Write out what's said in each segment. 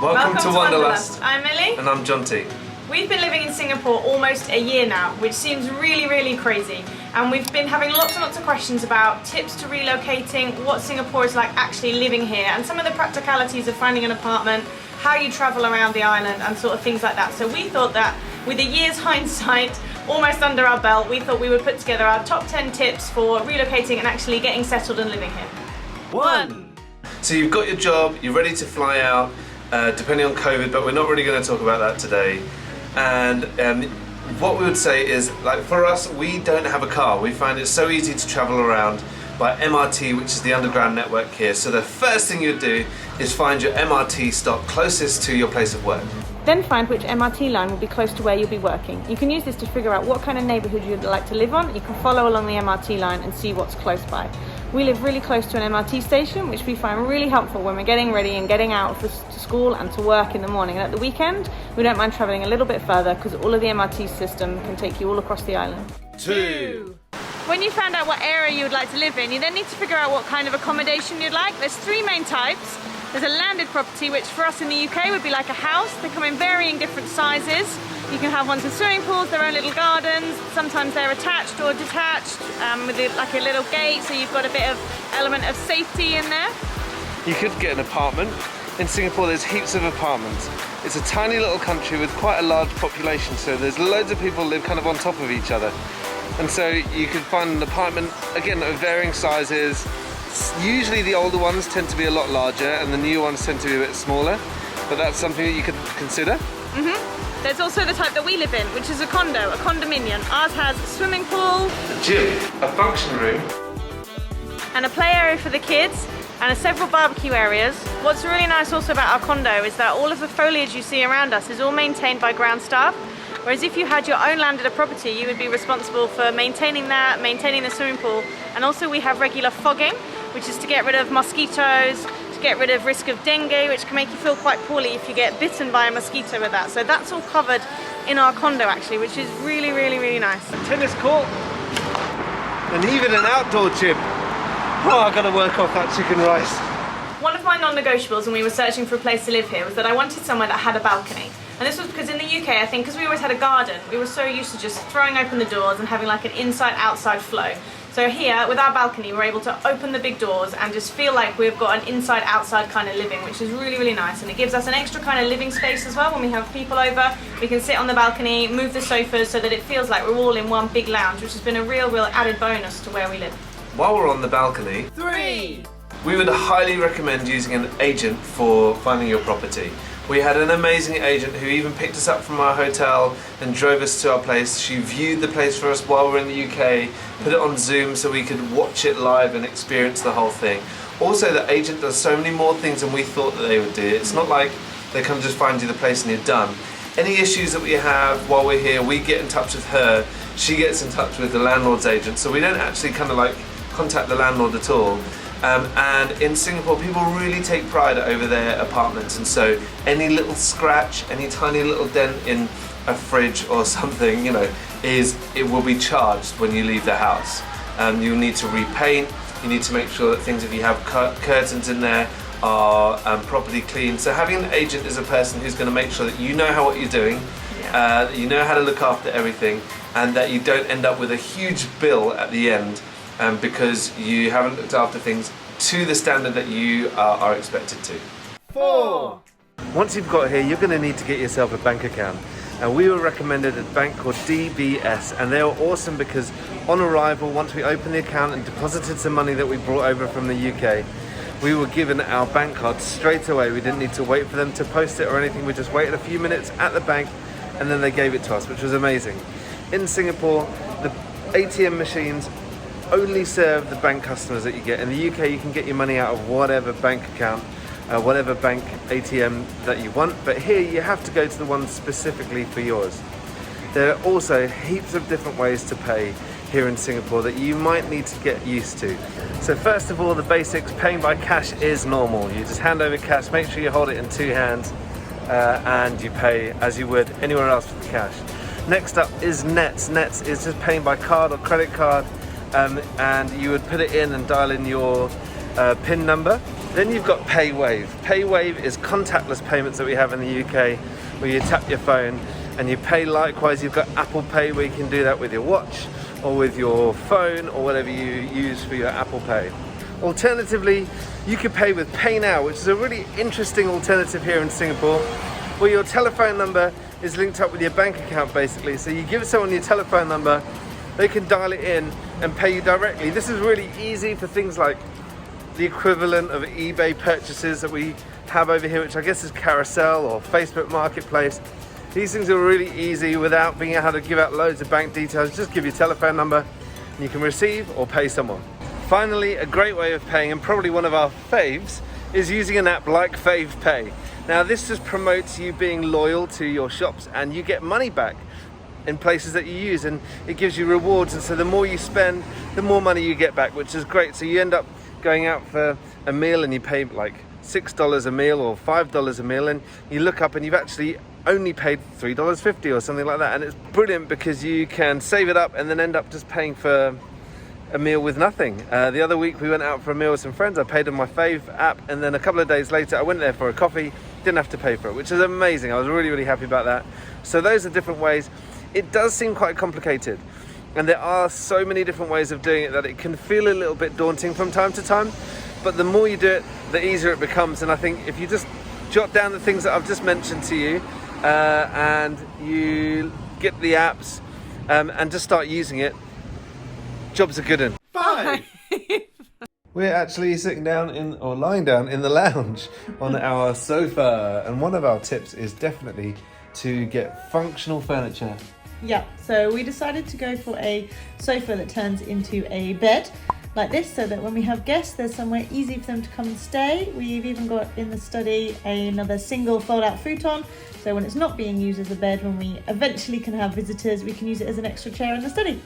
Welcome to Wonderlust. I'm Millie. And I'm John T. We've been living in Singapore almost a year now, which seems really, really crazy. And we've been having lots and lots of questions about tips to relocating, what Singapore is like actually living here, and some of the practicalities of finding an apartment, how you travel around the island, and sort of things like that. So we thought that with a year's hindsight almost under our belt, we thought we would put together our top 10 tips for relocating and actually getting settled and living here. 1. So you've got your job, you're ready to fly out, depending on COVID, but we're not really going to talk about that today. And what we would say is, like, for us, we don't have a car. We find it so easy to travel around by MRT, which is the underground network here. So the first thing you'd do is find your MRT stop closest to your place of work. Then find which MRT line will be close to where you'll be working. You can use this to figure out what kind of neighbourhood you'd like to live on. You can follow along the MRT line and see what's close by. We live really close to an MRT station, which we find really helpful when we're getting ready and getting out to school and to work in the morning. And at the weekend, we don't mind travelling a little bit further because all of the MRT system can take you all across the island. 2. When you found out what area you would like to live in, you then need to figure out what kind of accommodation you'd like. There's 3 main types. There's a landed property, which for us in the UK would be like a house. They come in varying different sizes. You can have ones with swimming pools, their own little gardens. Sometimes they're attached or detached with like a little gate, so you've got a bit of element of safety in there. You could get an apartment. In Singapore there's heaps of apartments. It's a tiny little country with quite a large population, so there's loads of people live kind of on top of each other. And so you could find an apartment, again, of varying sizes. Usually the older ones tend to be a lot larger and the new ones tend to be a bit smaller, but that's something that you could consider. There's also the type that we live in, which is a condo, a condominium. Ours has a swimming pool, A gym, a function room, and a play area for the kids, and several barbecue areas. What's really nice also about our condo is that all of the foliage you see around us is all maintained by ground staff. Whereas if you had your own landed property, you would be responsible for maintaining that, maintaining the swimming pool, and also we have regular fogging, which is to get rid of mosquitoes, to get rid of risk of dengue, which can make you feel quite poorly if you get bitten by a mosquito with that. So that's all covered in our condo actually, which is really, really, really nice. a tennis court, and even an outdoor gym. Oh, I've got to work off that chicken rice. One of my non-negotiables when we were searching for a place to live here was that I wanted somewhere that had a balcony. And this was because in the UK, I think, because we always had a garden, we were so used to just throwing open the doors and having like an inside-outside flow. So here, with our balcony, we're able to open the big doors and just feel like we've got an inside-outside kind of living, which is really, really nice. And it gives us an extra kind of living space as well. When we have people over, we can sit on the balcony, move the sofas so that it feels like we're all in one big lounge, which has been a real added bonus to where we live. While we're on the balcony, 3. we would highly recommend using an agent for finding your property. We had an amazing agent who even picked us up from our hotel and drove us to our place. She viewed the place for us while we're in the UK, put it on Zoom so we could watch it live and experience the whole thing. Also, the agent does so many more things than we thought that they would do. It's not like they come just find you the place and you're done. Any issues that we have while we're here, we get in touch with her. She gets in touch with the landlord's agent, so we don't actually kind of like contact the landlord at all. And in Singapore, people really take pride over their apartments, and so any little scratch, any tiny little dent in a fridge or something, you know, it will be charged when you leave the house. You'll need to repaint. You need to make sure that things, if you have curtains in there, are properly cleaned. So having an agent is a person who's going to make sure that you know what you're doing, that you know how to look after everything, and that you don't end up with a huge bill at the end. Because you haven't looked after things to the standard that you are expected to. 4. Once you've got here, you're going to need to get yourself a bank account. And we were recommended a bank called DBS, and they were awesome because on arrival, once we opened the account and deposited some money that we brought over from the UK, we were given our bank card straight away. We didn't need to wait for them to post it or anything. We just waited a few minutes at the bank and then they gave it to us, which was amazing. In Singapore, the ATM machines only serve the bank customers that you get. In the UK, you can get your money out of whatever bank account, whatever bank ATM that you want, but here you have to go to the one specifically for yours. There are also heaps of different ways to pay here in Singapore that you might need to get used to. So first of all, the basics, paying by cash is normal. You just hand over cash, make sure you hold it in 2 hands, and you pay as you would anywhere else with cash. Next up is Nets. Nets is just paying by card or credit card, and you would put it in and dial in your PIN number, Then you've got PayWave. PayWave is contactless payments that we have in the UK, where you tap your phone and you pay. Likewise, you've got Apple Pay, where you can do that with your watch or with your phone or whatever you use for your Apple Pay. Alternatively, you could pay with Pay Now, which is a really interesting alternative here in Singapore, where your telephone number is linked up with your bank account basically. So you give someone your telephone number, they can dial it in and pay you directly. This is really easy for things like the equivalent of eBay purchases that we have over here, which I guess is Carousel or Facebook Marketplace. These things are really easy without being able to give out loads of bank details. Just give your telephone number and you can receive or pay someone. Finally, a great way of paying, and probably one of our faves, is using an app like FavePay. Now this just promotes you being loyal to your shops, and you get money back in places that you use, and it gives you rewards, and so the more you spend, the more money you get back, which is great. So you end up going out for a meal and you pay like $6 a meal or $5 a meal, and you look up and you've actually only paid $3.50 or something like that, and it's brilliant because you can save it up and then end up just paying for a meal with nothing. The other week we went out for a meal with some friends. I paid on my Fave app, and then a couple of days later I went there for a coffee, didn't have to pay for it, which is amazing. I was really happy about that. So those are different ways. It does seem quite complicated, and there are so many different ways of doing it that it can feel a little bit daunting from time to time, but the more you do it, the easier it becomes. And I think if you just jot down the things that I've just mentioned to you, and you get the apps and just start using it, jobs are good in. 5. We're actually sitting down lying down in the lounge on our sofa, and one of our tips is definitely to get functional furniture. Yeah, so we decided to go for a sofa that turns into a bed like this, so that when we have guests, there's somewhere easy for them to come and stay. We've even got in the study another single fold-out futon, so when it's not being used as a bed, when we eventually can have visitors, we can use it as an extra chair in the study.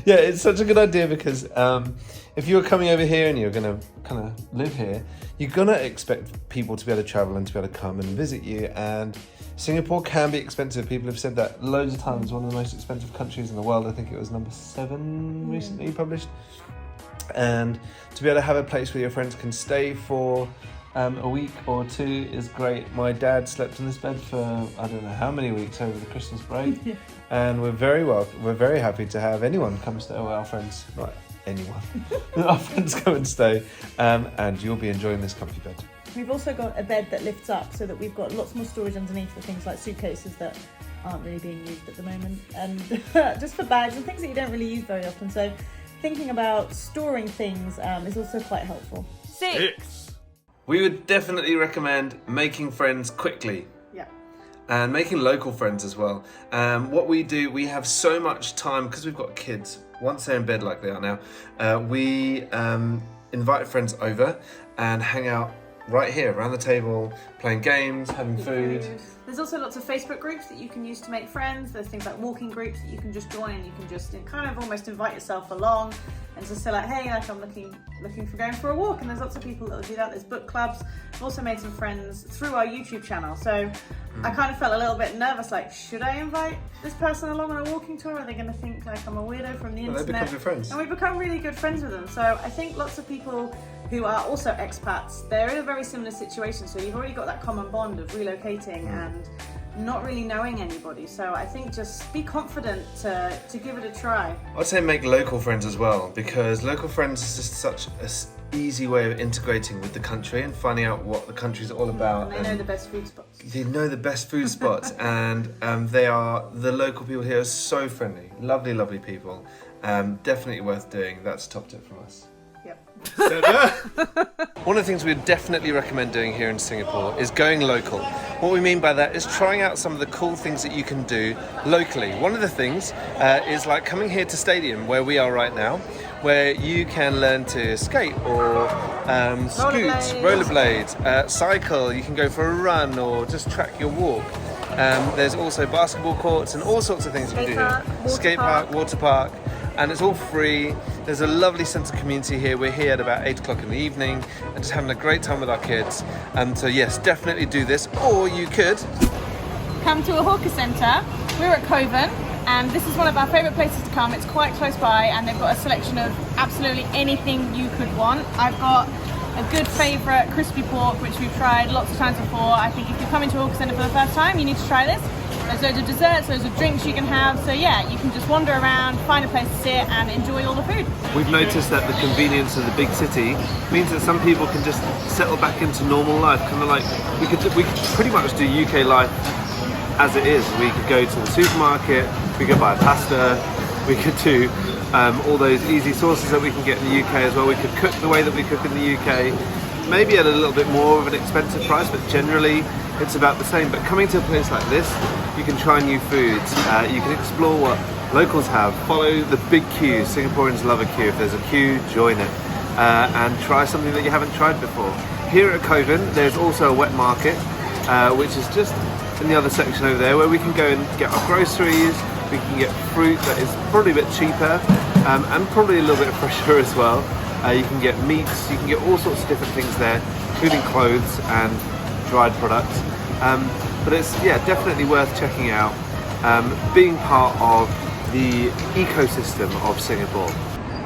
Yeah, it's such a good idea because if you're coming over here and you're going to kind of live here, you're going to expect people to be able to travel and to be able to come and visit you, and Singapore can be expensive. People have said that loads of times. One of the most expensive countries in the world. I think it was number 7 recently published. And to be able to have a place where your friends can stay for a week or 2 is great. My dad slept in this bed for I don't know how many weeks over the Christmas break, and we're very happy to have anyone come stay. Our friends, not anyone, our friends come and stay, and you'll be enjoying this comfy bed. We've also got a bed that lifts up so that we've got lots more storage underneath for things like suitcases that aren't really being used at the moment, and just for bags and things that you don't really use very often. So thinking about storing things is also quite helpful. 6. We would definitely recommend making friends quickly. Yeah. And making local friends as well. What we do, we have so much time because we've got kids. Once they're in bed like they are now, we invite friends over and hang out right here around the table, playing games, having food. There's also lots of Facebook groups that you can use to make friends. There's things like walking groups that you can just join, and you can just kind of almost invite yourself along and just say like, hey, like I'm looking for going for a walk, and there's lots of people that will do that. There's book clubs. I've also made some friends through our YouTube channel, so I kind of felt a little bit nervous, like, should I invite this person along on a walking tour? Are they going to think like I'm a weirdo from the internet? They become your friends. And we become really good friends with them. So I think lots of people who are also expats, they're in a very similar situation. So you've already got that common bond of relocating and not really knowing anybody. So I think just be confident to give it a try. I'd say make local friends as well, because local friends is just such an easy way of integrating with the country and finding out what the country's all about. And they know the best food spots. They know the best food spots, and the local people here are so friendly, lovely people. Definitely worth doing. That's a top tip from us. One of the things we would definitely recommend doing here in Singapore is going local. What we mean by that is trying out some of the cool things that you can do locally. One of the things is like coming here to Stadium, where we are right now, where you can learn to skate or rollerblades, cycle, you can go for a run or just track your walk. There's also basketball courts and all sorts of things you can do here. Skate park, water park. And it's all free. There's a lovely sense of community here. We're here at about 8 o'clock in the evening and just having a great time with our kids. So yes, definitely do this. Or you could come to a hawker centre. We're at Kovan, and this is one of our favourite places to come. It's quite close by, and they've got a selection of absolutely anything you could want. I've got a good favourite crispy pork, which we've tried lots of times before. I think if you're coming to Hawker Centre for the first time, you need to try this. There's loads of desserts, loads of drinks you can have. So yeah, you can just wander around, find a place to sit and enjoy all the food. We've noticed that the convenience of the big city means that some people can just settle back into normal life. Kind of like, we could pretty much do UK life as it is. We could go to the supermarket, we could buy pasta, we could do all those easy sauces that we can get in the UK as well. We could cook the way that we cook in the UK, maybe at a little bit more of an expensive price, but generally it's about the same. But coming to a place like this, you can try new foods, you can explore what locals have, follow the big queues. Singaporeans love a queue. If there's a queue, join it, and try something that you haven't tried before. Here at Kovan, there's also a wet market, which is just in the other section over there, where we can go and get our groceries. We can get fruit that is probably a bit cheaper, and probably a little bit fresher as well. You can get meats, you can get all sorts of different things there, including clothes and dried products. But it's definitely worth checking out, being part of the ecosystem of Singapore.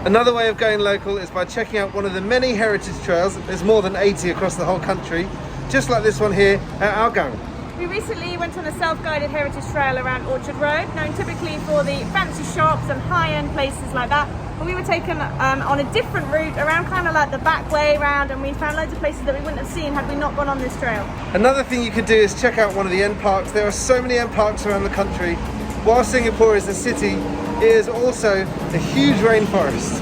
Another way of going local is by checking out one of the many heritage trails. There's more than 80 across the whole country, just like this one here at Hougang. We recently went on a self-guided heritage trail around Orchard Road, known typically for the fancy shops and high-end places like that. But we were taken on a different route around kind of like the back way round, and we found loads of places that we wouldn't have seen had we not gone on this trail. Another thing you could do is check out one of the end parks. There are so many end parks around the country. While Singapore is a city, it is also a huge rainforest,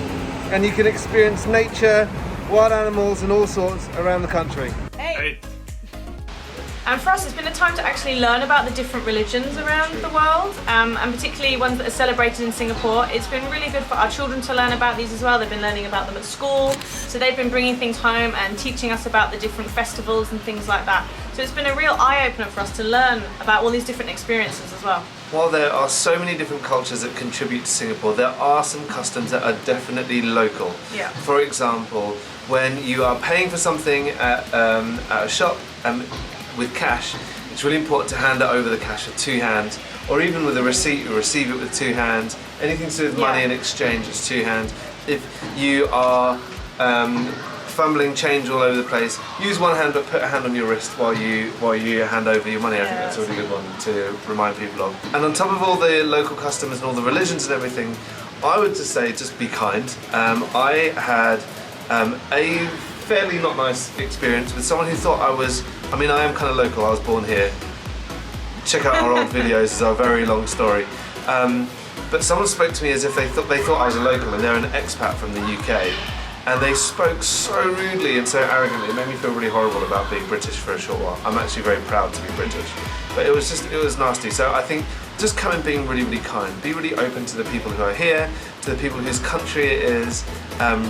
and you can experience nature, wild animals and all sorts around the country. Hey. And for us, it's been a time to actually learn about the different religions around the world, and particularly ones that are celebrated in Singapore. It's been really good for our children to learn about these as well. They've been learning about them at school, so they've been bringing things home and teaching us about the different festivals and things like that. So it's been a real eye-opener for us to learn about all these different experiences as well. While there are so many different cultures that contribute to Singapore, there are some customs that are definitely local. Yeah. For example, when you are paying for something at a shop, with cash, it's really important to hand it over the cash with two hands, or even with a receipt, you receive it with two hands. Anything to do with money in exchange, it's two hands. If you are fumbling change all over the place, use one hand but put a hand on your wrist while you hand over your money. I think that's a really good one to remind people of. And on top of all the local customs and all the religions and everything, I would just say just be kind. I had a fairly not nice experience with someone who thought I am kind of local, I was born here. Check out our old videos, it's a very long story. But someone spoke to me as if they thought I was a local, and they're an expat from the UK. And they spoke so rudely and so arrogantly, it made me feel really horrible about being British for a short while. I'm actually very proud to be British. But it was nasty. So I think just come in being really, really kind. Be really open to the people who are here, to the people whose country it is,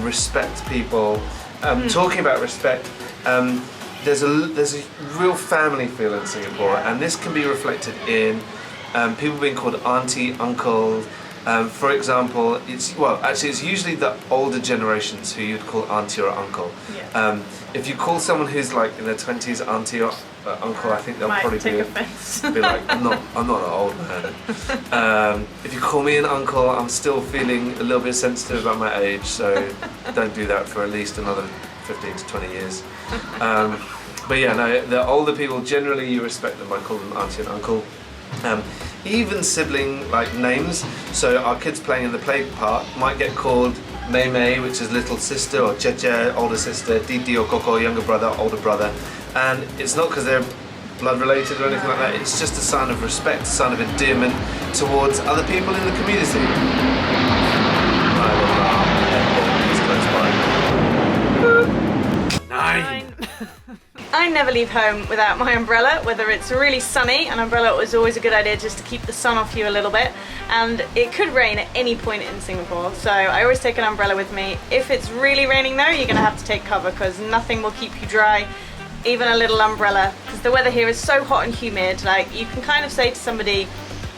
respect people. Talking about respect, there's a real family feel in Singapore, and this can be reflected in people being called auntie, uncle. For example, it's usually the older generations who you'd call auntie or uncle. Yeah. If you call someone who's like in their 20s auntie or uncle, I think they'll probably take offense. be like, I'm not an old man. If you call me an uncle, I'm still feeling a little bit sensitive about my age, so don't do that for at least another 15 to 20 years. But yeah, no, the older people, generally you respect them by calling them auntie and uncle. Even sibling like names, so our kids playing in the play park might get called Mei Mei, which is little sister, or Cheche, older sister, Didi or Koko, younger brother, older brother. And it's not because they're blood related or anything like that, it's just a sign of respect, a sign of endearment towards other people in the community. Nine. I never leave home without my umbrella, whether it's really sunny. An umbrella is always a good idea just to keep the sun off you a little bit, and it could rain at any point in Singapore, so I always take an umbrella with me. If it's really raining though, you're gonna have to take cover because nothing will keep you dry, even a little umbrella, because the weather here is so hot and humid. Like, you can kind of say to somebody,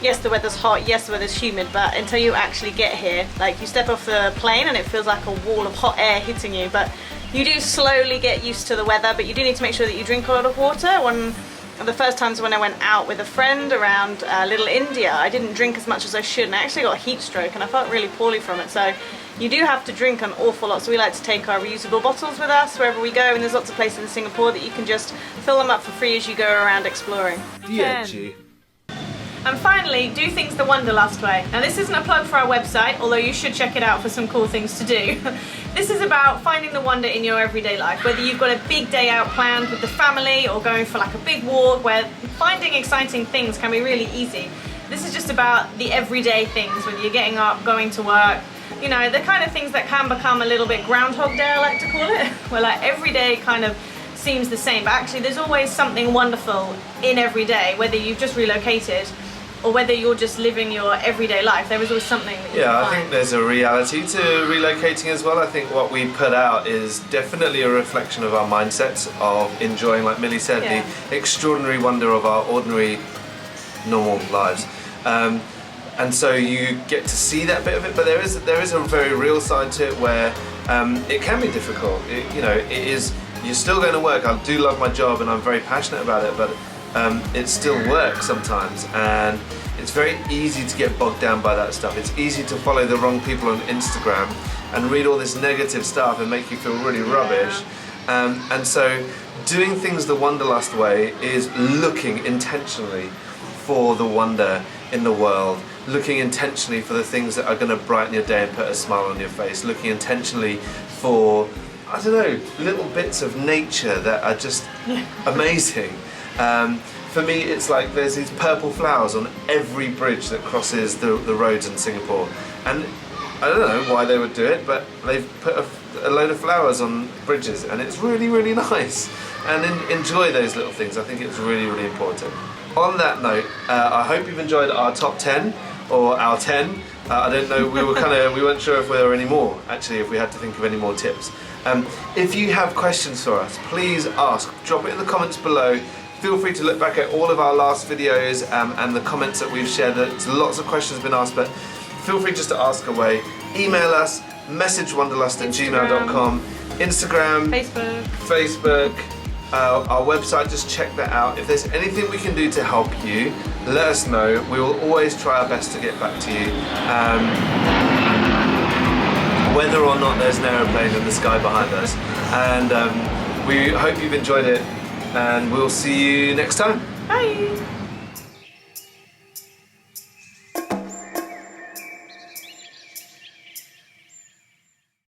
yes, the weather's hot, yes, the weather's humid, but until you actually get here, like, you step off the plane and it feels like a wall of hot air hitting you. But you do slowly get used to the weather, but you do need to make sure that you drink a lot of water. One the first times when I went out with a friend around Little India, I didn't drink as much as I should, and I actually got a heat stroke, and I felt really poorly from it. So you do have to drink an awful lot. So we like to take our reusable bottles with us wherever we go, and there's lots of places in Singapore that you can just fill them up for free as you go around exploring. DHG. And finally, do things the Wonderlust way. Now this isn't a plug for our website, although you should check it out for some cool things to do. This is about finding the wonder in your everyday life, whether you've got a big day out planned with the family or going for like a big walk, where finding exciting things can be really easy. This is just about the everyday things, whether you're getting up, going to work, you know, the kind of things that can become a little bit Groundhog Day, I like to call it, where like every day kind of seems the same, but actually there's always something wonderful in every day, whether you've just relocated or whether you're just living your everyday life. There is always something that you can I find. think there's a reality to relocating as well. I think what we put out is definitely a reflection of our mindsets of enjoying, like Millie said, Yeah. the extraordinary wonder of our ordinary, normal lives. And so you get to see that bit of it, but there is a very real side to it where it can be difficult. You're still going to work. I do love my job and I'm very passionate about it, but it's still work sometimes, and it's very easy to get bogged down by that stuff. It's easy to follow the wrong people on Instagram and read all this negative stuff and make you feel really rubbish. And so doing things the Wonderlust way is looking intentionally for the wonder in the world, looking intentionally for the things that are going to brighten your day and put a smile on your face, looking intentionally for, I don't know, little bits of nature that are just amazing. For me, it's like there's these purple flowers on every bridge that crosses the roads in Singapore, and I don't know why they would do it, but they've put a load of flowers on bridges, and it's really, really nice. And enjoy those little things. I think it's really, really important. On that note, I hope you've enjoyed our top 10 or our 10. I don't know. We weren't sure if there were any more. Actually, if we had to think of any more tips. If you have questions for us, please ask. Drop it in the comments below. Feel free to look back at all of our last videos and the comments that we've shared. There's lots of questions been asked, but feel free just to ask away. Email us, messagewonderlust@gmail.com, Instagram, Facebook, our website, just check that out. If there's anything we can do to help you, let us know. We will always try our best to get back to you. Whether or not there's an aeroplane in the sky behind us. And we hope you've enjoyed it, and we'll see you next time. Bye!